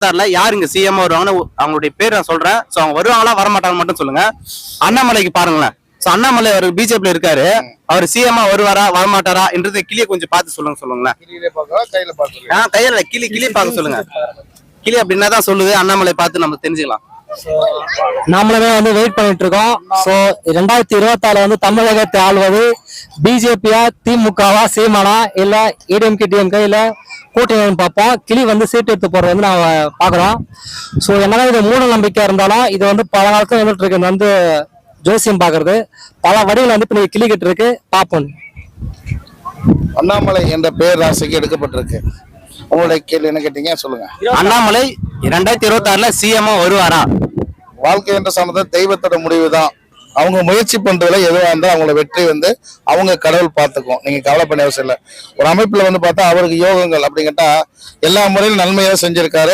2026ல யார் இங்க சிஎம் வருவாங்கன்னு அவங்களுடைய பேர் நான் சொல்றேன். சோ அவங்க வருவாங்களா வரமாட்டாங்க மட்டும் சொல்லுங்க. அண்ணாமலைக்கு பாருங்களேன். சோ அண்ணாமலை அவர் பிஜேபியில இருக்காரு. அவர் சிஎம் வருவாரா வரமாட்டாரா என்றதை கிளியை கொஞ்சம் பார்த்து சொல்லுங்களேன். கையில கிளி பார்க்க சொல்லுங்க. கிளி அப்படின்னா தான் சொல்லுது. அண்ணாமலை பார்த்து நம்ம தெரிஞ்சுக்கலாம். நாமளுமே வந்து வெயிட் பண்ணிட்டு இருக்கோம். சோ 2026 வந்து தமிழகத்தை ஆள்வது பிஜேபியா திமுகவா சீமானா இல்ல ஏடிஎம்கே டிஎம்கே இல்ல கூட்டணி பார்ப்போம். கிளி வந்து சீட்டு எடுத்து போறது வந்து நாம பாக்குறோம். சோ என்னதான் இது மூட நம்பிக்கையா இருந்தாலும் இது வந்து பல காலத்துல வந்துட்டு இருக்கு. வந்து ஜோசியம் பாக்குறது பல வடிவில் வந்து இப்ப கிளிக்கிட்டு இருக்கு. பார்ப்போம். அண்ணாமலை என்ற பெயர் ராசிக்கு எடுக்கப்பட்டிருக்கு. உங்களுடைய கேள்வி என்ன கேட்டீங்க சொல்லுங்க. அண்ணாமலை 2026ல சிஎம் வருவாரா? வாழ்க்கை என்ற சமத்தை தெய்வத்தோட முடிவு தான். அவங்க முயற்சி பண்றதுல எதுவாக இருந்தாலும் அவங்களோட வெற்றி வந்து அவங்க கடவுள் பார்த்துக்கும். நீங்க கவலை பண்ண அவசியம் இல்லை. ஒரு அமைப்புல வந்து பார்த்தா அவருக்கு யோகங்கள் அப்படிங்கிட்டா எல்லா முறையிலும் நன்மையாக செஞ்சிருக்காரு.